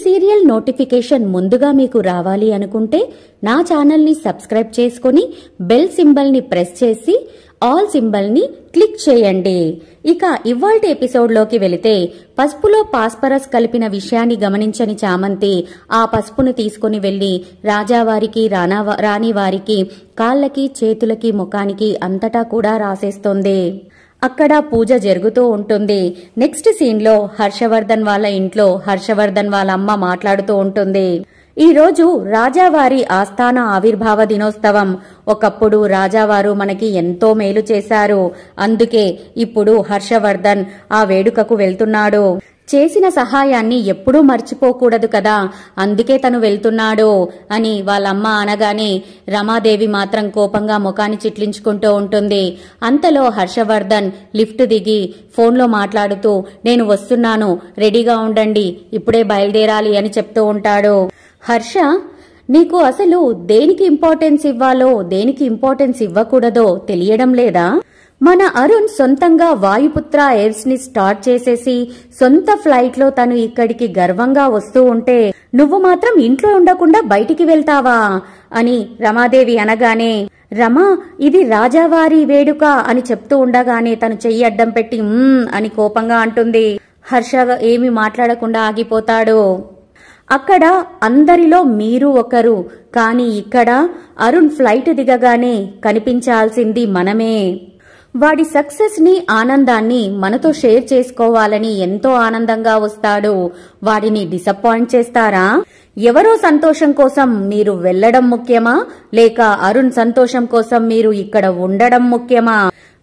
Serial notification ముందుగా మీకు రావాలి అనుకుంటే నా ఛానల్ని సబ్స్క్రైబ్ చేసుకుని బెల్ సింబల్ని ప్రెస్ చేసి ఆల్ సింబల్ని క్లిక్ చేయండి. ఇక ఇవాల్టి ఎపిసోడ్లోకి వెళితే పసుపులో పాస్పరస్ కలిపిన విషయాన్ని గమనించని చామంతి ఆ పసుపును తీసుకుని వెళ్లి రాజావారికి రాణివారికి కాళ్ళకి చేతులకి ముఖానికి అంతటా కూడా రాసేస్తోంది. అక్కడ పూజ జరుగుతూ ఉంటుంది. నెక్స్ట్ సీన్ లో హర్షవర్ధన్ వాళ్ళ ఇంట్లో హర్షవర్ధన్ వాళ్ళ అమ్మ మాట్లాడుతూ ఉంటుంది. ఈ రోజు రాజావారి ఆస్థాన ఆవిర్భావ దినోత్సవం. ఒకప్పుడు రాజావారు మనకి ఎంతో మేలు చేశారు. అందుకే ఇప్పుడు హర్షవర్ధన్ ఆ వేడుకకు వెళ్తున్నాడు. చేసిన సహాయాన్ని ఎప్పుడూ మర్చిపోకూడదు కదా, అందుకే తను వెళ్తున్నాడు అని వాళ్ళమ్మ అనగానే రమాదేవి మాత్రం కోపంగా ముఖాన్ని చిట్లించుకుంటూ ఉంటుంది. అంతలో హర్షవర్ధన్ లిఫ్ట్ దిగి ఫోన్లో మాట్లాడుతూ నేను వస్తున్నాను, రెడీగా ఉండండి, ఇప్పుడే బయలుదేరాలి అని చెప్తూ ఉంటాడు. హర్ష, నీకు అసలు దేనికి ఇంపార్టెన్స్ ఇవ్వాలో దేనికి ఇంపార్టెన్స్ ఇవ్వకూడదో తెలియడం లేదా? మన అరుణ్ సొంతంగా వాయుపుత్ర ఎయిర్స్ ని స్టార్ట్ చేసేసి సొంత ఫ్లైట్ లో తను ఇక్కడికి గర్వంగా వస్తూ ఉంటే నువ్వు మాత్రం ఇంట్లో ఉండకుండా బయటికి వెళ్తావా అని రమాదేవి అనగానే రమా, ఇది రాజావారి వేడుక అని చెప్తూ ఉండగానే తను చెయ్యి అడ్డం పెట్టి అని కోపంగా అంటుంది. హర్ష ఏమీ మాట్లాడకుండా ఆగిపోతాడు. అక్కడ అందరిలో మీరు ఒకరు, కానీ ఇక్కడ అరుణ్ ఫ్లైట్ దిగగానే కనిపించాల్సింది మనమే. వాడి సక్సెస్ ని ఆనందాన్ని మనతో షేర్ చేసుకోవాలని ఎంతో ఆనందంగా వస్తాడు. వాడిని డిసప్పాయింట్ చేస్తారా? ఎవరో సంతోషం కోసం మీరు వెళ్లడం ముఖ్యమా, లేక అరుణ్ సంతోషం కోసం మీరు ఇక్కడ ఉండడం ముఖ్యమా?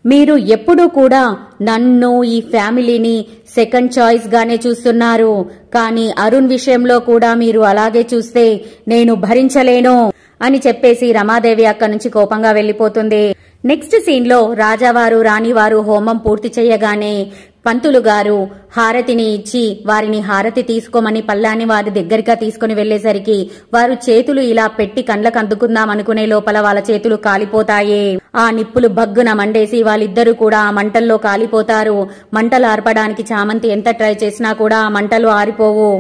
మీరు ఎప్పుడూ కూడా నన్ను ఈ ఫ్యామిలీని సెకండ్ చాయిస్ గానే చూస్తున్నారు. కానీ అరుణ్ విషయంలో కూడా మీరు అలాగే చూస్తే నేను భరించలేను అని చెప్పేసి రమాదేవి అక్కడి నుంచి కోపంగా వెళ్లిపోతుంది. నెక్స్ట్ సీన్ లో రాజావారు రాణివారు హోమం పూర్తి చేయగానే పంతులు గారు హారతిని ఇచ్చి వారిని హారతి తీసుకోమని పల్లాన్ని వారి దగ్గరగా తీసుకుని వెళ్లేసరికి వారు చేతులు ఇలా పెట్టి కండ్లకు అందుకుందాం అనుకునే లోపల వాళ్ళ చేతులు కాలిపోతాయి. ఆ నిప్పులు భగ్గున మండేసి వాళ్ళిద్దరూ కూడా ఆ మంటల్లో కాలిపోతారు. మంటలు ఆర్పడానికి చామంతి ఎంత ట్రై చేసినా కూడా ఆ మంటలు ఆరిపోవు.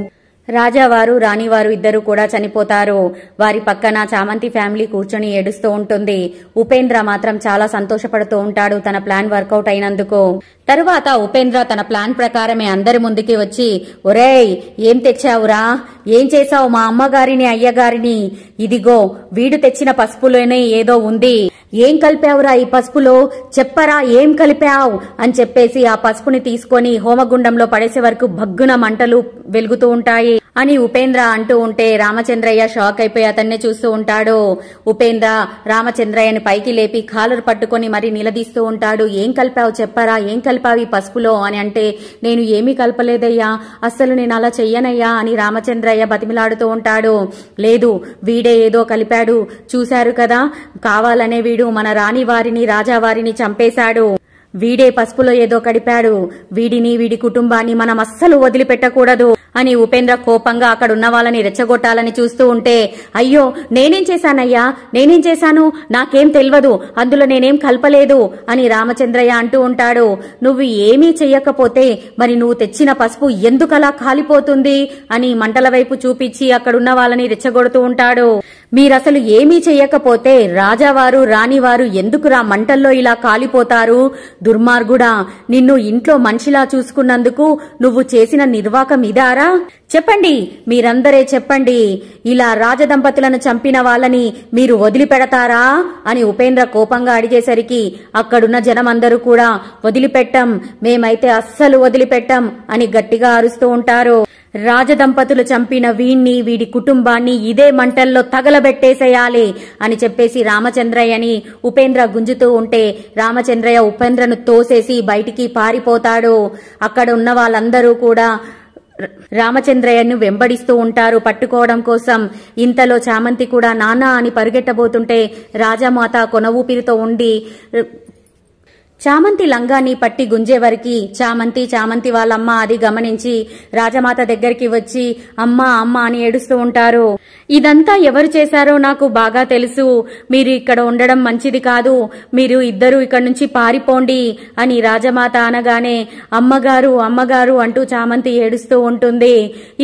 రాజావారు రాణివారు ఇద్దరు కూడా చనిపోతారు. వారి పక్కన చామంతి ఫ్యామిలీ కూర్చొని ఏడుస్తూ ఉంటుంది. ఉపేంద్ర మాత్రం చాలా సంతోషపడుతూ ఉంటాడు తన ప్లాన్ వర్కౌట్ అయినందుకు. తరువాత ఉపేంద్ర తన ప్లాన్ ప్రకారమే అందరి ముందుకి వచ్చి, ఒరేయ్ ఏం తెచ్చావురా, ఏం చేశావు మా అమ్మగారిని అయ్యగారిని? ఇదిగో వీడు తెచ్చిన పసుపులోనే ఏదో ఉంది, ఏం కలిపావురా ఈ పసుపులో, చెప్పరా ఏం కలిపావు అని చెప్పేసి ఆ పసుపుని తీసుకొని హోమగుండంలో పడేసే వరకు భగ్గున మంటలు వెలుగుతూ ఉంటాయి అని ఉపేంద్ర అంటూ ఉంటే రామచంద్రయ్య షాక్ అయిపోయి అతన్నే చూస్తూ ఉంటాడు. ఉపేంద్ర రామచంద్రయ్యని పైకి లేపి కాలర్ పట్టుకొని మరీ నిలదీస్తూ ఉంటాడు. ఏం కలిపావు చెప్పరా, ఏం కలిపావు ఈ పసుపులో అని అంటే నేను ఏమీ కలపలేదయ్యా, అస్సలు నేను అలా చెయ్యనయ్యా అని రామచంద్రయ్య బతిమిలాడుతూ ఉంటాడు. లేదు వీడే ఏదో కలిపాడు, చూశారు కదా, కావాలనే వీడు మన రాణి వారిని రాజావారిని చంపేశాడు, వీడే పసుపులో ఏదో కడిపాడు, వీడిని వీడి కుటుంబాన్ని మనం అస్సలు వదిలిపెట్టకూడదు అని ఉపేంద్ర కోపంగా అక్కడున్న వాళ్ళని రెచ్చగొట్టాలని చూస్తూ ఉంటే అయ్యో నేనేం చేశానయ్యా, నేనేం చేశాను, నాకేం తెలియదు, అందులో నేనేం కలపలేదు అని రామచంద్రయ్య అంటూ ఉంటాడు. నువ్వు ఏమీ చెయ్యకపోతే మరి నువ్వు తెచ్చిన పసుపు ఎందుకలా కాలిపోతుంది అని మంటల వైపు చూపించి అక్కడున్న వాళ్ళని రెచ్చగొడుతూ ఉంటాడు. మీరసలు ఏమీ చెయ్యకపోతే రాజావారు రాణివారు ఎందుకురా మంటల్లో ఇలా కాలిపోతారు? దుర్మార్గుడా, నిన్ను ఇంట్లో మనిషిలా చూసుకున్నందుకు నువ్వు చేసిన నిర్వాకం ఇదారా? చెప్పండి, మీరందరే చెప్పండి, ఇలా రాజదంపతులను చంపిన వాళ్ళని మీరు వదిలిపెడతారా అని ఉపేంద్ర కోపంగా అడిగేసరికి అక్కడున్న జనమందరూ కూడా వదిలిపెట్టం, మేమైతే అస్సలు వదిలిపెట్టం అని గట్టిగా అరుస్తూ ఉంటారు. రాజదంపతులు చంపిన వీణ్ణి వీడి కుటుంబాన్ని ఇదే మంటల్లో తగలబెట్టేసేయాలి అని చెప్పేసి రామచంద్రయ్యని ఉపేంద్ర గుంజుతూ ఉంటే రామచంద్రయ్య ఉపేంద్రను తోసేసి బయటికి పారిపోతాడు. అక్కడ ఉన్న వాళ్ళందరూ కూడా రామచంద్రయ్యను వెంబడిస్తూ ఉంటారు పట్టుకోవడం కోసం. ఇంతలో చామంతి కూడా నానా అని పరిగెట్టబోతుంటే రాజామాత కొన ఊపిరితో ఉండి చామంతి లంగాని పట్టి గుంజేవరికి చామంతి వాళ్ళమ్మ అది గమనించి రాజమాత దగ్గరికి వచ్చి అమ్మా అమ్మా అని ఏడుస్తూ ఉంటారు. ఇదంతా ఎవరు చేశారో నాకు బాగా తెలుసు. మీరు ఇక్కడ ఉండడం మంచిది కాదు. మీరు ఇద్దరు ఇక్కడ నుంచి పారిపోండి అని రాజమాత అనగానే అమ్మగారు అమ్మగారు అంటూ చామంతి ఏడుస్తూ ఉంటుంది.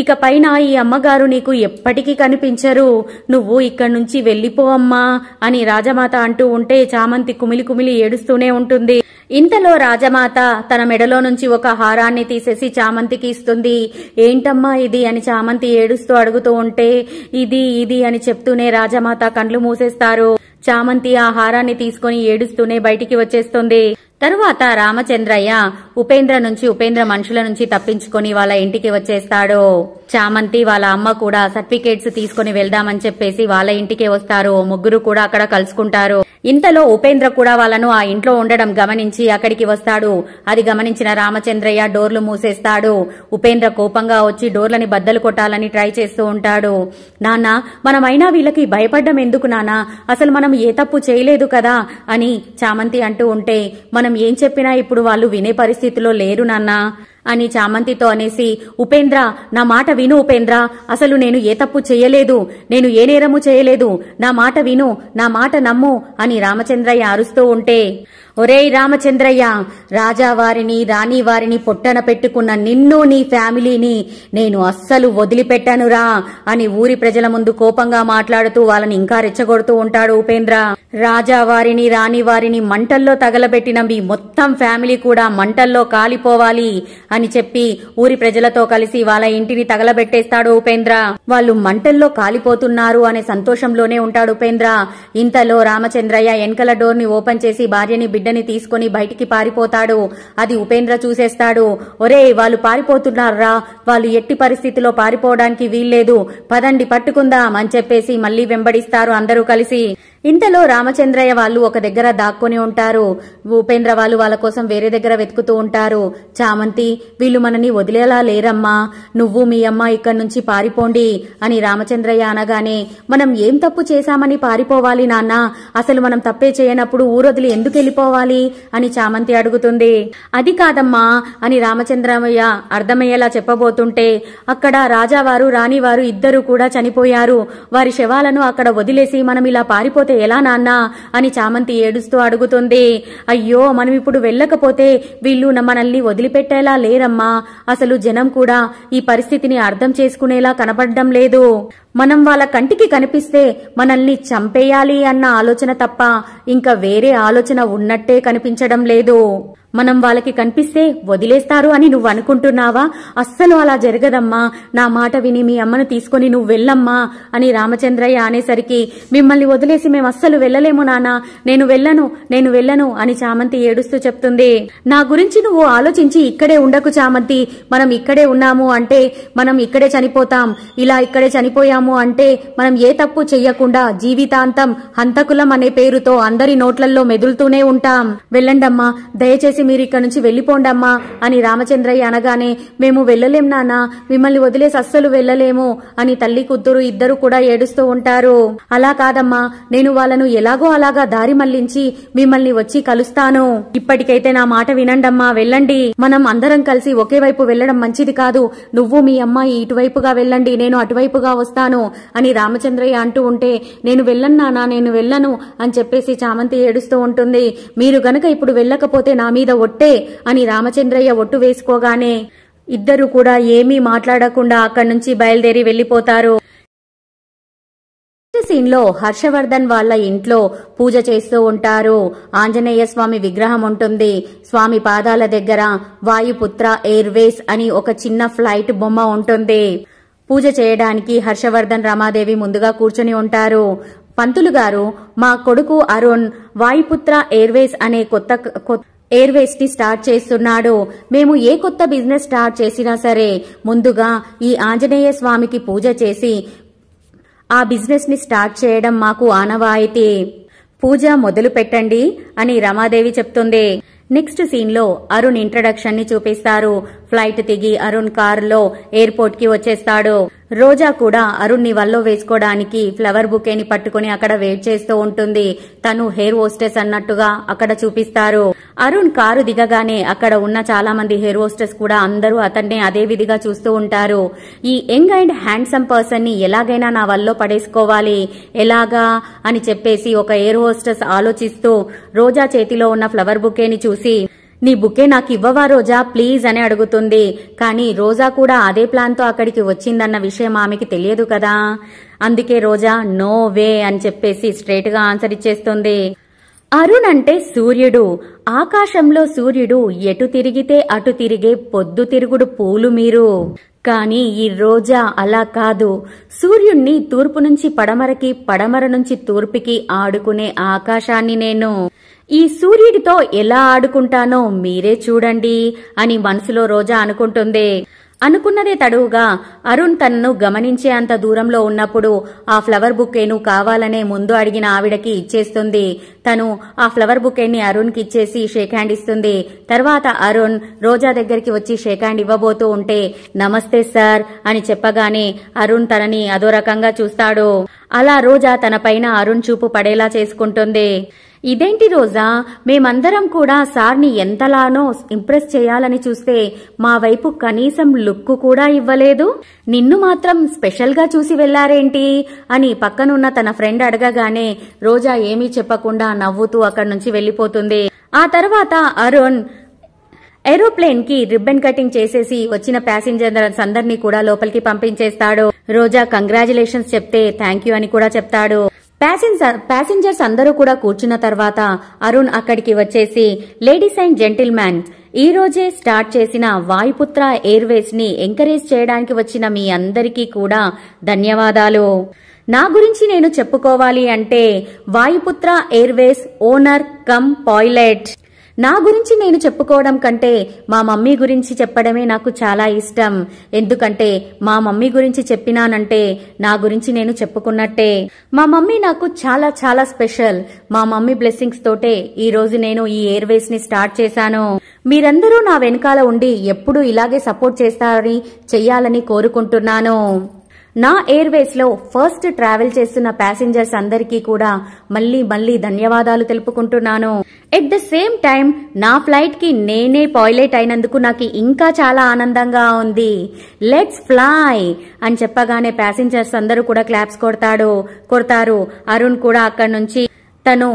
ఇక పైన ఈ అమ్మగారు నీకు ఎప్పటికీ కనిపించరు. నువ్వు ఇక్కడి నుంచి వెళ్ళిపో అమ్మా అని రాజమాత అంటూ ఉంటే చామంతి కుమిలి కుమిలి ఏడుస్తూనే ఉంటుంది. ఇంతలో రాజమాత తన మెడలో నుంచి ఒక హారాన్ని తీసేసి చామంతికి ఇస్తుంది. ఏంటమ్మా ఇది అని చామంతి ఏడుస్తూ అడుగుతూ ఉంటే ఇది అని చెప్తూనే రాజమాత కండ్లు మూసేస్తారు. చామంతి ఆ హారాన్ని తీసుకుని ఏడుస్తూనే బయటికి వచ్చేస్తుంది. తరువాత రామచంద్రయ్య ఉపేంద్ర మనుషుల నుంచి తప్పించుకొని వాళ్ళ ఇంటికి వచ్చేస్తాడు. చామంతి వాళ్ళ అమ్మ కూడా సర్టిఫికేట్స్ తీసుకుని వెళ్దామని చెప్పేసి వాళ్ళ ఇంటికే వస్తారు. ముగ్గురు కూడా అక్కడ కలుసుకుంటారు. ఇంతలో ఉపేంద్ర కూడా వాళ్ళను ఆ ఇంట్లో ఉండడం గమనించి అక్కడికి వస్తాడు. అది గమనించిన రామచంద్రయ్య డోర్లు మూసేస్తాడు. ఉపేంద్ర కోపంగా వచ్చి డోర్లని బద్దలు కొట్టాలని ట్రై చేస్తూ ఉంటాడు. నాన్న మనమైనా వీళ్ళకి భయపడ్డం ఎందుకు నాన్న, అసలు మనం ఏ తప్పు చేయలేదు కదా అని చామంతి అంటూ ఉంటే మనం ఏం చెప్పినా ఇప్పుడు వాళ్ళు వినే పరిస్థితిలో లేరు నాన్న అని చామంతితో అనేసి ఉపేంద్ర నా మాట విను ఉపేంద్ర, అసలు నేను ఏ తప్పు చేయలేదు, నేను ఏ నేరము చేయలేదు, నా మాట విను, నా మాట నమ్ము అని రామచంద్రయ్య అరుస్తూ ఉంటే ఒరేయ్ రామచంద్రయ్య, రాజావారిని రాణివారిని పొట్టన పెట్టుకున్న నిన్ను నీ ఫ్యామిలీని నేను అస్సలు వదిలిపెట్టానురా అని ఊరి ప్రజల ముందు కోపంగా మాట్లాడుతూ వాళ్ళని ఇంకా రెచ్చగొడుతూ ఉంటాడు ఉపేంద్ర. రాజావారిని రాణివారిని మంటల్లో తగలబెట్టిన మీ మొత్తం ఫ్యామిలీ కూడా మంటల్లో కాలిపోవాలి అని చెప్పి ఊరి ప్రజలతో కలిసి వాళ్ళ ఇంటిని తగలబెట్టేస్తాడు ఉపేంద్ర. వాళ్ళు మంటల్లో కాలిపోతున్నారు అనే సంతోషంలోనే ఉంటాడు ఉపేంద్ర. ఇంతలో రామచంద్రయ్య వెనకల డోర్ ని ఓపెన్ చేసి భార్యని బిడ్డని తీసుకుని బయటికి పారిపోతాడు. అది ఉపేంద్ర చూసేస్తాడు. ఒరే వాళ్ళు పారిపోతున్నారా, వాళ్ళు ఎట్టి పరిస్థితిలో పారిపోవడానికి వీల్లేదు, పదండి పట్టుకుందాం అని చెప్పేసి మళ్లీ వెంబడిస్తారు అందరూ కలిసి. ఇంతలో రామచంద్రయ్య వాళ్ళు ఒక దగ్గర దాక్కుని ఉంటారు. ఉపేంద్ర వాళ్ళు వాళ్ళ కోసం వేరే దగ్గర వెతుకుతూ ఉంటారు. చామంతి వీళ్ళు మనని వదిలేలా లేరమ్మా, నువ్వు మీ అమ్మ ఇక్కడి నుంచి పారిపోండి అని రామచంద్రయ్య అనగానే మనం ఏం తప్పు చేశామని పారిపోవాలి నాన్న, అసలు మనం తప్పే చేయనప్పుడు ఊరొదిలి ఎందుకు వెళ్ళిపోవాలి అని చామంతి అడుగుతుంది. అది కాదమ్మా అని రామచంద్రయ్య అర్థమయ్యేలా చెప్పబోతుంటే అక్కడ రాజావారు రాణివారు ఇద్దరు కూడా చనిపోయారు. వారి శవాలను అక్కడ వదిలేసి మనం ఇలా పారిపోతే ఎలా నాన్నా అని చామంతి ఏడుస్తూ అడుగుతుంది. అయ్యో మనం ఇప్పుడు వెళ్ళకపోతే వీళ్ళు మనల్ని వదిలిపెట్టేలా లేరమ్మా, అసలు జనం కూడా ఈ పరిస్థితిని అర్థం చేసుకునేలా కనపడడం లేదు. మనం వాళ్ళ కంటికి కనిపిస్తే మనల్ని చంపేయాలి అన్న ఆలోచన తప్ప ఇంకా వేరే ఆలోచన ఉన్నట్టే కనిపించడం లేదు. మనం వాళ్ళకి కనిపిస్తే వదిలేస్తారు అని నువ్వు అనుకుంటున్నావా? అస్సలు అలా జరగదమ్మా, నా మాట విని మీ అమ్మను తీసుకుని నువ్వు వెళ్ళమ్మా అని రామచంద్రయ్య అనేసరికి మిమ్మల్ని వదిలేసి మేము అస్సలు వెళ్ళలేము నాన్న, నేను వెళ్ళను అని చామంతి ఏడుస్తూ చెప్తుంది. నా గురించి నువ్వు ఆలోచించి ఇక్కడే ఉండకు చామంతి, మనం ఇక్కడే ఉన్నాము అంటే మనం ఇక్కడే చనిపోతాం, ఇలా ఇక్కడే చనిపోయాము అంటే మనం ఏ తప్పు చెయ్యకుండా జీవితాంతం హంతకులం అనే పేరుతో అందరి నోట్లల్లో మెదులుతూనే ఉంటాం. వెళ్ళండమ్మా, దయచేసి మీరు ఇక్కడ నుంచి వెళ్ళిపోండమ్మా అని రామచంద్రయ్య అనగానే మేము వెళ్ళలేం నాన్న, మిమ్మల్ని వదిలేసి అస్సలు వెళ్ళలేము అని తల్లి కూతురు ఇద్దరు కూడా ఏడుస్తూ ఉంటారు. అలా కాదమ్మా, నేను వాళ్ళను ఎలాగో అలాగా దారి మళ్లించి మిమ్మల్ని వచ్చి కలుస్తాను, ఇప్పటికైతే నా మాట వినండమ్మా, వెళ్ళండి, మనం అందరం కలిసి ఒకే వైపు వెళ్లడం మంచిది కాదు, నువ్వు మీ అమ్మాయి ఇటువైపుగా వెళ్ళండి, నేను అటువైపుగా వస్తాను అని రామచంద్రయ్య అంటూ ఉంటే నేను వెళ్ళను నాన్న, నేను వెళ్ళను అని చెప్పేసి చామంతి ఏడుస్తూ ఉంటుంది. మీరు గనక ఇప్పుడు వెళ్ళకపోతే నా మీద ఒట్టే అని రామచంద్రయ్య ఒట్టు వేసుకోగానే ఇద్దరు కూడా ఏమీ మాట్లాడకుండా అక్కడి నుంచి బయలుదేరి వెళ్లిపోతారు. సీన్ లో హర్షవర్ధన్ వాళ్ళ ఇంట్లో పూజ చేస్తూ ఉంటారు. ఆంజనేయ స్వామి విగ్రహం ఉంటుంది. స్వామి పాదాల దగ్గర వాయుపుత్ర ఎయిర్వేస్ అని ఒక చిన్న ఫ్లైట్ బొమ్మ ఉంటుంది. పూజ చేయడానికి హర్షవర్ధన్ రమాదేవి ముందుగా కూర్చుని ఉంటారు. పంతులు గారు, మా కొడుకు అరుణ్ వాయుపుత్ర ఎయిర్వేస్ అనే కొత్త ఎయిర్వేస్ ని స్టార్ట్ చేస్తున్నాడు. మేము ఏ కొత్త బిజినెస్ స్టార్ట్ చేసినా సరే ముందుగా ఈ ఆంజనేయ స్వామికి పూజ చేసి ఆ బిజినెస్ ని స్టార్ట్ చేయడం మాకు ఆనవాయితీ. పూజ మొదలు పెట్టండి అని రమాదేవి చెప్తుంది. నెక్స్ట్ సీన్ లో అరుణ్ ఇంట్రడక్షన్ ని చూపిస్తారు. ఫ్లైట్ దిగి అరుణ్ కారులో ఎయిర్పోర్ట్ కి వచ్చేస్తాడు. రోజా కూడా అరుణ్ ని వల్లో వేసుకోవడానికి ఫ్లవర్ బుకేని పట్టుకుని అక్కడ వెయిట్ చేస్తూ ఉంటుంది. తను హెయిర్ హోస్టెస్ అన్నట్టుగా అక్కడ చూపిస్తారు. అరుణ్ కారు దిగగానే అక్కడ ఉన్న చాలా మంది హెయిర్ హోస్టెస్ కూడా అందరూ అతన్ని అదే విధిగా చూస్తూ ఉంటారు. ఈ యంగ్ అండ్ హ్యాండ్సమ్ పర్సన్ ని ఎలాగైనా నా వల్లో పడేసుకోవాలి, ఎలాగా అని చెప్పేసి ఒక ఎయిర్ హోస్టెస్ ఆలోచిస్తూ రోజా చేతిలో ఉన్న ఫ్లవర్ బుకేని చూసి, నీ బుకే నాకు ఇవ్వవా రోజా ప్లీజ్ అని అడుగుతుంది. కానీ రోజా కూడా అదే ప్లాన్ తో అక్కడికి వచ్చిందన్న విషయం ఆమెకి తెలియదు కదా. అందుకే రోజా నో వే అని చెప్పేసి స్ట్రైట్ గా ఆన్సర్ ఇచ్చేస్తుంది. అరుణ్ అంటే సూర్యుడు. ఆకాశంలో సూర్యుడు ఎటు తిరిగితే అటు తిరిగే పొద్దు తిరుగుడు పూలు మీరు. కానీ ఈ రోజా అలా కాదు. సూర్యుణ్ణి తూర్పు నుంచి పడమరకి, పడమర నుంచి తూర్పుకి ఆడుకునే ఆకాశాన్ని నేను. ఈ సూర్యుడితో ఎలా ఆడుకుంటానో మీరే చూడండి అని మనసులో రోజా అనుకుంటుంది. అనుకున్నదే తడువుగా అరుణ్ తనను గమనించే అంత దూరంలో ఉన్నప్పుడు ఆ ఫ్లవర్ బుకేను కావాలనే ముందు అడిగిన ఆవిడకి ఇచ్చేస్తుంది. తను ఆ ఫ్లవర్ బుకేని అరుణ్ కి ఇచ్చేసి షేక్ హ్యాండ్ ఇస్తుంది. తర్వాత అరుణ్ రోజా దగ్గరికి వచ్చి షేక్ హ్యాండ్ ఇవ్వబోతూ ఉంటే నమస్తే సార్ అని చెప్పగానే అరుణ్ తనని అదో రకంగా చూస్తాడు. అలా రోజా తన పైన అరుణ్ చూపు పడేలా చేసుకుంటుంది. ఇదేంటి రోజా, మేమందరం కూడా సార్ని ఎంతలానో ఇంప్రెస్ చేయాలని చూస్తే మా వైపు కనీసం లుక్ కూడా ఇవ్వలేదు, నిన్ను మాత్రం స్పెషల్ గా చూసి వెళ్లారేంటి అని పక్కనున్న తన ఫ్రెండ్ అడగగానే రోజా ఏమీ చెప్పకుండా నవ్వుతూ అక్కడి నుంచి వెళ్లిపోతుంది. ఆ తర్వాత అరుణ్ ఏరోప్లేన్ కి రిబ్బన్ కటింగ్ చేసేసి వచ్చిన ప్యాసింజర్స్ అందరినీ కూడా లోపలికి పంపించేస్తాడు. రోజా కంగ్రాచులేషన్స్ చెప్తే థ్యాంక్ యూ అని కూడా చెప్తాడు. ప్యాసింజర్స్ అందరూ కూడా కూర్చున్న తర్వాత అరుణ్ అక్కడికి వచ్చేసి, లేడీస్ అండ్ జెంటిల్మెన్, ఈ రోజే స్టార్ట్ చేసిన వాయుపుత్ర ఎయిర్వేస్ ని ఎంకరేజ్ చేయడానికి వచ్చిన మీ అందరికీ కూడా ధన్యవాదాలు. నా గురించి నేను చెప్పుకోవాలి అంటే Vayuputra Airways owner cum pilot. నా గురించి నేను చెప్పుకోవడం కంటే మా మమ్మీ గురించి చెప్పడమే నాకు చాలా ఇష్టం. ఎందుకంటే మా మమ్మీ గురించి చెప్పినానంటే నా గురించి నేను చెప్పుకున్నట్టే. మా మమ్మీ నాకు చాలా చాలా స్పెషల్. మా మమ్మీ బ్లెస్సింగ్స్ తోటే ఈ రోజు నేను ఈ ఎయిర్వేస్ ని స్టార్ట్ చేశాను. మీరందరూ నా వెనకాల ఉండి ఎప్పుడూ ఇలాగే సపోర్ట్ చేస్తారని చెయ్యాలని కోరుకుంటున్నాను. నా ఎయిర్వేస్ లో ఫస్ట్ ట్రావెల్ చేస్తున్న ప్యాసింజర్స్ అందరికీ కూడా మళ్ళీ ధన్యవాదాలు తెలుపుకుంటున్నాను. ఎట్ ద సేమ్ టైం నా ఫ్లైట్ కి నేనే పైలట్ అయినందుకు నాకు ఇంకా చాలా ఆనందంగా ఉంది. లెట్స్ ఫ్లై అని చెప్పగానే ప్యాసింజర్స్ అందరూ కూడా క్లాప్స్ కొడతారు. అరుణ్ కూడా అక్కడి నుంచి తను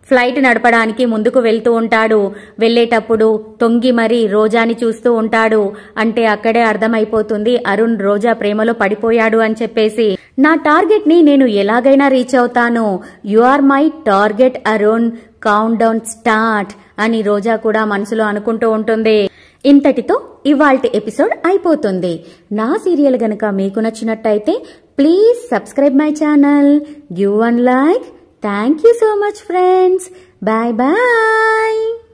ఫ్లైట్ నడపడానికి ముందుకు వెళ్తూ ఉంటాడు. వెళ్లేటప్పుడు తొంగి మరీ రోజాని చూస్తూ ఉంటాడు. అంటే అక్కడే అర్థమైపోతుంది అరుణ్ రోజా ప్రేమలో పడిపోయాడు అని చెప్పేసి. నా టార్గెట్ ని నేను ఎలాగైనా రీచ్ అవుతాను. You are my target Arun, countdown start అని రోజా కూడా మనసులో అనుకుంటూ ఉంటుంది. ఇంతటితో ఇవాల్టి ఎపిసోడ్ అయిపోతుంది. నా సీరియల్ గనక మీకు నచ్చినట్టయితే please subscribe my channel, give one like. Thank you so much friends. Bye bye.